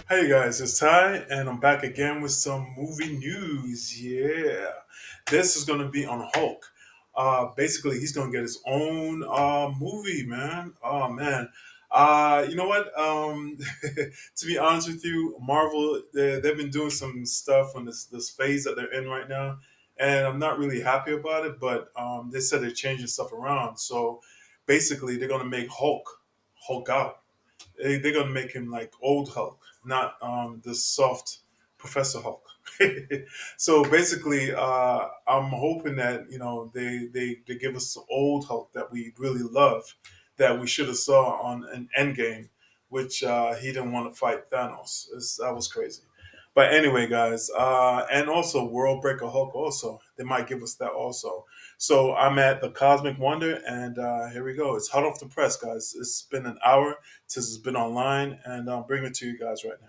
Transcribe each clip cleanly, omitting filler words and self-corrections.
Hey guys, it's Ty, and I'm back again with some movie news. Yeah, this is gonna be on Hulk. Basically, he's gonna get his own movie, man. Oh man, you know what? To be honest with you, Marvel they've been doing some stuff on this phase that they're in right now, and I'm not really happy about it. But they said they're changing stuff around, so basically, they're gonna make Hulk out. They're gonna make him like old Hulk, not the soft Professor Hulk. So basically, I'm hoping that they give us the old Hulk that we really love, that we should have saw on an Endgame, which he didn't want to fight Thanos. That was crazy. But anyway, guys, and also World Breaker Hulk. Also, they might give us that also. So I'm at the Cosmic Wonder, and here we go. It's hot off the press, guys. It's been an hour since it's been online, and I'll bring it to you guys right now.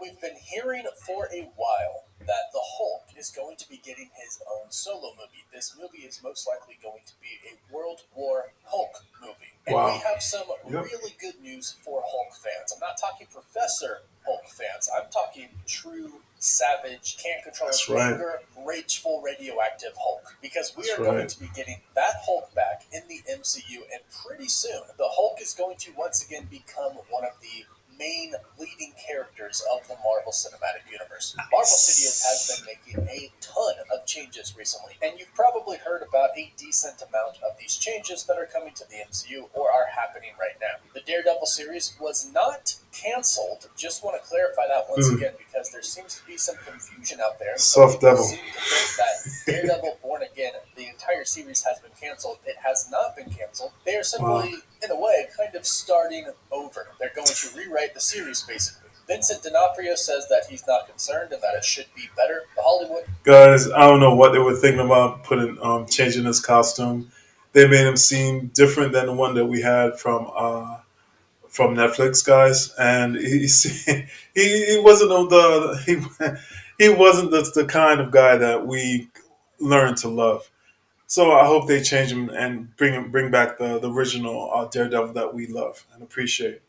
We've been hearing for a while that the Hulk is going to be getting his own solo movie. This movie is most likely going to be a World War Hulk movie. And we Wow. have some Yep. really good news for Hulk fans. I'm not talking Professor Hulk fans, I'm talking true, savage, can't control his That's right. anger, rageful, radioactive Hulk. Because we That's are going right. to be getting that Hulk back in the MCU, and pretty soon the Hulk is going to once again become one of the main leading characters of the Marvel Cinematic Universe. Marvel Studios has Nice. been making a ton of changes recently, and you've probably heard about a decent amount of these changes that are coming to the MCU or are happening right now. The Daredevil series was not canceled. Just want to clarify that once Mm. again because there seems to be some confusion out there. Some Soft people devil. seem to think that Daredevil Born Again, the entire series has been canceled. It has not been canceled. They are Wow. simply, in a way, kind of starting over. They're going to rewrite the series basically. Vincent D'Onofrio says that he's not concerned and that it should be better. The Hollywood Guys, I don't know what they were thinking about putting changing his costume. They made him seem different than the one that we had from Netflix, guys, and he wasn't he wasn't the kind of guy that we learned to love. So I hope they change him and bring back the original Daredevil that we love and appreciate.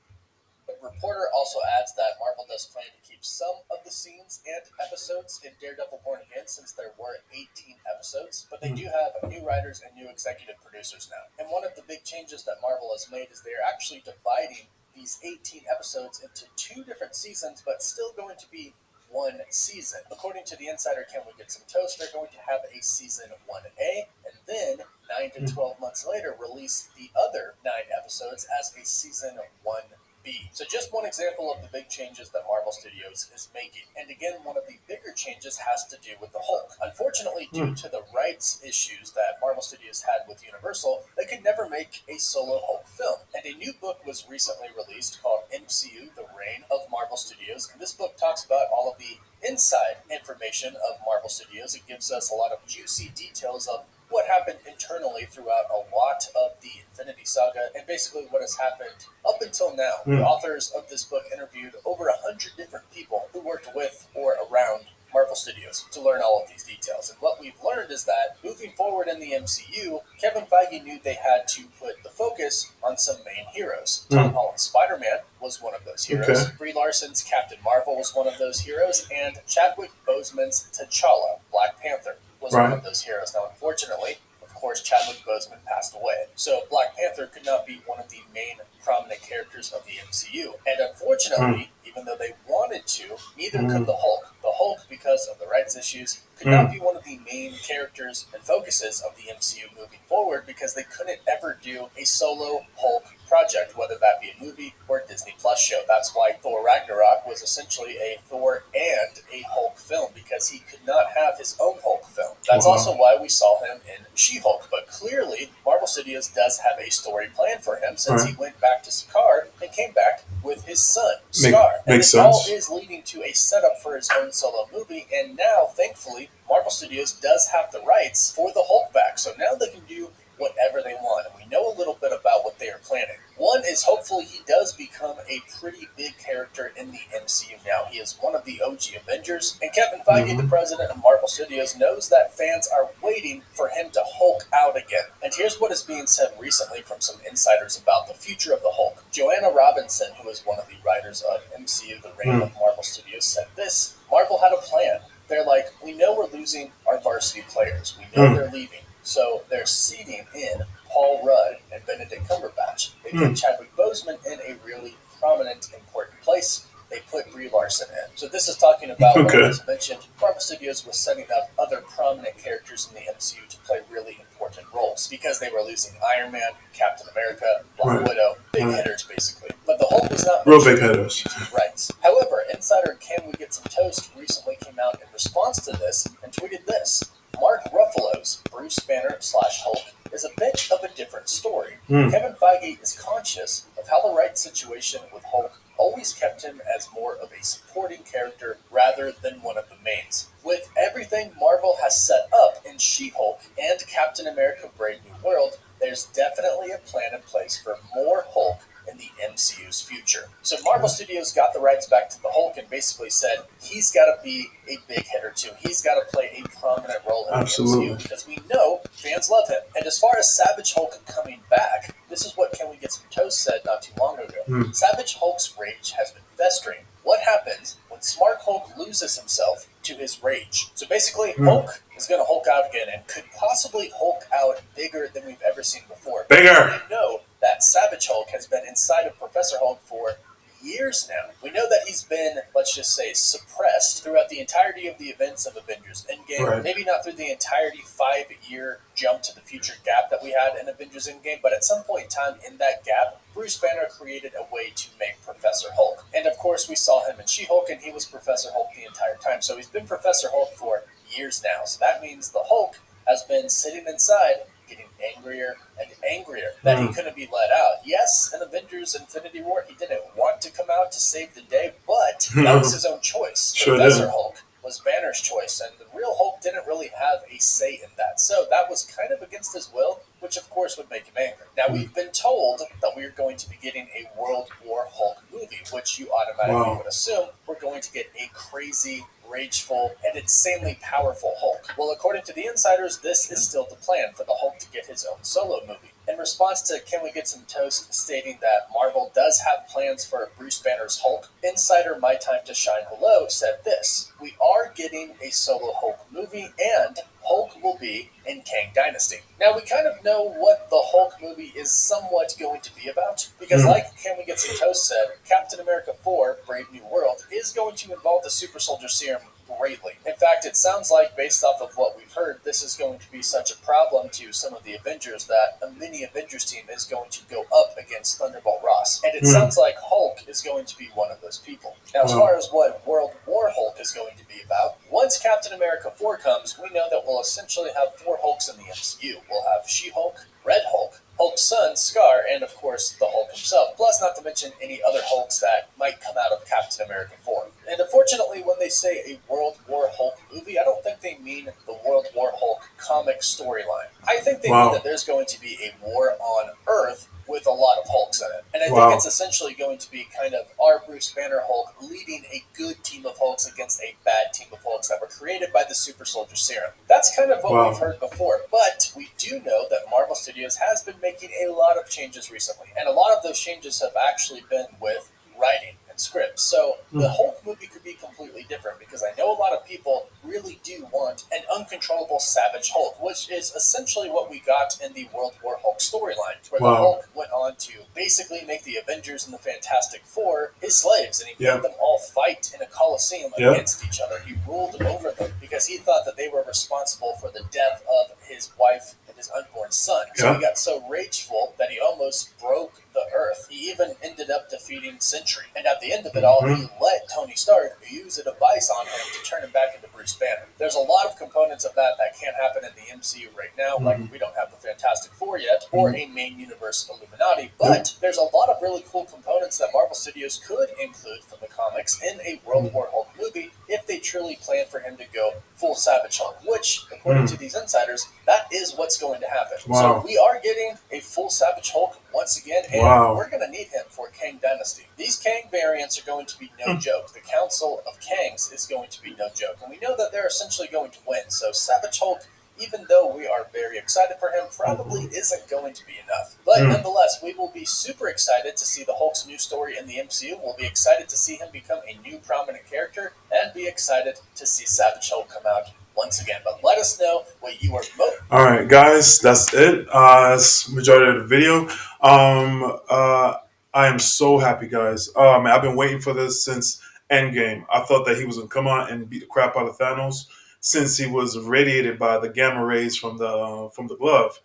reporter also adds that Marvel does plan to keep some of the scenes and episodes in Daredevil Born Again since there were 18 episodes, but they Mm. do have new writers and new executive producers now. And one of the big changes that Marvel has made is they're actually dividing these 18 episodes into two different seasons, but still going to be one season. According to the insider Can We Get Some Toast, they're going to have a season 1A, and then 9 to Mm. 12 months later release the other 9 episodes as a season 1B. So just one example of the big changes that Marvel Studios is making. And again, one of the bigger changes has to do with the Hulk. Unfortunately, due Mm. to the rights issues that Marvel Studios had with Universal, they could never make a solo Hulk film. And a new book was recently released called MCU: The Reign of Marvel Studios. And this book talks about all of the inside information of Marvel Studios. It gives us a lot of juicy details of what happened internally throughout a lot of the Infinity Saga and basically what has happened up until now. The Mm. authors of this book interviewed over 100 different people who worked with or around Marvel Studios to learn all of these details. And what we've learned is that moving forward in the MCU, Kevin Feige knew they had to put the focus on some main heroes. Tom Mm. Holland's Spider Man was one of those Okay. heroes. Brie Larson's Captain Marvel was one of those heroes. And Chadwick Boseman's T'Challa, Black Panther, was one Right. of those heroes. Now, unfortunately, of course, Chadwick Boseman passed away. So Black Panther could not be one of the main prominent characters of the MCU. And Mm. unfortunately, even though they wanted to, neither could Mm. the Hulk. The Hulk, because of the rights issues, could not Mm. be one of the main characters and focuses of the MCU moving forward because they couldn't ever do a solo Hulk project, whether that be a movie or a Disney Plus show. That's why Thor Ragnarok was essentially a Thor and a Hulk film because he could not have his own Hulk film. That's also Wow. why we saw him in She-Hulk. But clearly, Marvel Studios does have a story planned for him since he Right. went back to Sakaar and came back with his son, Make Scar. And makes this all sense. is leading to a setup for his own solo movie. And now, thankfully, Marvel Studios does have the rights for the Hulk back. So now they can do whatever they want. And we know a little bit about what they are planning. One is hopefully he does become a pretty big character in the MCU now. He is one of the OG Avengers, and Kevin Feige, the Mm-hmm. president of Marvel Studios, knows that fans are waiting for him to Hulk out again. And here's what is being said recently from some insiders about the future of the Hulk. Joanna Robinson, who is one of the writers of MCU, The Reign of Marvel Studios, said this: Marvel had a plan. They're like, we know we're losing our varsity players. We know they're leaving. So they're seeding in Paul Rudd and Benedict Cumberbatch. They put Chadwick Boseman in a really prominent, important place. They put Brie Larson in. So this is talking about, Okay. as mentioned, Marvel Studios was setting up other prominent characters in the MCU to play really important roles because they were losing Iron Man, Captain America, Black Right. Widow, big Right. hitters basically. But the Hulk was not Real mentioned big hitters. due to the rights. However, insider Can We Get Some Toast recently came out in response to this and tweeted this: Mark Ruffalo's Bruce Banner / Hulk is a bit of a different story. Kevin Feige is conscious of how the right situation with Hulk always kept him as more of a supporting character rather than one of the mains. With everything Marvel has set up in She-Hulk and Captain America Brave New World, there's definitely a plan in place for more Hulk in the MCU's future. So Marvel Studios got the rights back to the Hulk and basically said he's got to be a big hitter too. He's got to play a prominent role in the Absolutely. MCU because we know fans love him. And as far as Savage Hulk coming back, this is what Can We Get Some Toast said not too long ago. Savage Hulk's rage has been festering. What happens when Smart Hulk loses himself to his rage? So basically, Hulk is going to Hulk out again and could possibly Hulk out bigger than we've ever seen before. Bigger. We know that Savage Hulk has been inside of Professor Hulk for years now. We know that he's been, let's just say, suppressed throughout the entirety of the events of Avengers Endgame. Right. Maybe not through the entirety 5-year jump to the future gap that we had in Avengers Endgame, but at some point in time in that gap, Bruce Banner created a way to make Professor Hulk. And of course, we saw him in She-Hulk, and he was Professor Hulk the entire time. So he's been Professor Hulk for years now. So that means the Hulk has been sitting inside, getting angrier and angrier that he couldn't be let out. Yes, in Avengers Infinity War, he didn't want to come out to save the day, but that was his own choice. Sure Professor did. Hulk was Banner's choice, and the real Hulk didn't really have a say in that. So that was kind of against his will, which of course would make him angry. Now, we've been told that we're going to be getting a World War Hulk movie, which you automatically would assume we're going to get a crazy, rageful, and insanely powerful Hulk. Well, according to the insiders, this is still the plan for the Hulk to get his own solo movie. In response to Can We Get Some Toast stating that Marvel does have plans for Bruce Banner's Hulk, insider My Time to Shine Below said this: We are getting a solo Hulk movie, and Hulk will be in Kang Dynasty. Now, we kind of know what the Hulk movie is somewhat going to be about, because like Can We Get Some Toast said, Captain America 4, Brave New World, is going to involve the Super Soldier Serum greatly. In fact, it sounds like, based off of what we've heard, this is going to be such a problem to some of the Avengers that a mini Avengers team is going to go up against Thunderbolt Ross. And it sounds like Hulk is going to be one of those people. Now, as far as what World War Hulk is going to be about, once Captain America 4 comes, we know that we'll essentially have 4 Hulks in the MCU. We'll have She-Hulk, Red Hulk, Hulk's son, Scar, and of course the Hulk himself, plus not to mention any other Hulks that might come out of Captain America 4. And unfortunately, when they say a World War Hulk movie, I don't think they mean the World War Hulk comic storyline. I think they mean that there's going to be a war on Earth with a lot of Hulks in it. And I think it's essentially going to be kind of our Bruce Banner Hulk leading a good team of Hulks against a bad team of Hulks that were created by the Super Soldier Serum. That's kind of what we've heard before, but we do know that Marvel Studios has been making a lot of changes recently, and a lot of those changes have actually been with writing and scripts. So the Hulk movie could be completely different, because I know a lot of people really do want an uncontrollable Savage Hulk, which is essentially what we got in the World War Hulk storyline, where the Hulk went on to basically make the Avengers and the Fantastic Four his slaves, and he made them all fight in a coliseum against each other. He ruled over them because he thought that they were responsible for the death of his wife and his unborn son. So he got so rageful that he almost broke the Earth. He even ended up defeating Sentry. And at the end of it all, he let Tony Stark use a device on him to turn him back into Bruce Banner. There's a lot of components of that can't happen in the MCU right now. Like, we don't have the Fantastic Four yet, or a main universe Illuminati, but there's a lot of really cool components that Marvel Studios could include from the comics in a World War Hulk movie if they truly plan for him to go full Savage Hulk, which, according to these insiders, that is what's going to happen. So Wow. we are getting a full Savage Hulk once again, and Wow. we're going to need him for Kang Dynasty. These Kang variants are going to be no joke. The Council of Kangs is going to be no joke, and we know that they're essentially going to win. So Savage Hulk, even though we are very excited for him, probably isn't going to be enough. But nonetheless, we will be super excited to see the Hulk's new story in the MCU. We'll be excited to see him become a new prominent character, and be excited to see Savage Hulk come out once again. But let us know what you are most. All right, guys, that's it. That's majority of the video. I am so happy, guys. Man, I've been waiting for this since Endgame. I thought that he was gonna come out and beat the crap out of Thanos since he was radiated by the gamma rays from the glove,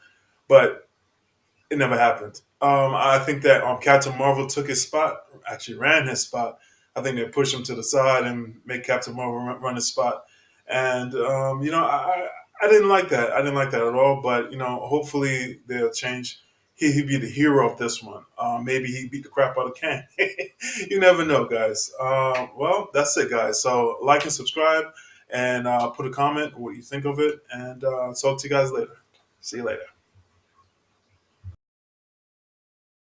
but it never happened. I think that Captain Marvel took his spot, actually ran his spot. I think they pushed him to the side and made Captain Marvel run his spot. And I didn't like that. I didn't like that at all. But hopefully they'll change. He'd be the hero of this one. Maybe he beat the crap out of Kang. You never know, guys. Well, that's it, guys. So like and subscribe, and put a comment what you think of it, and talk to you guys later. See you later.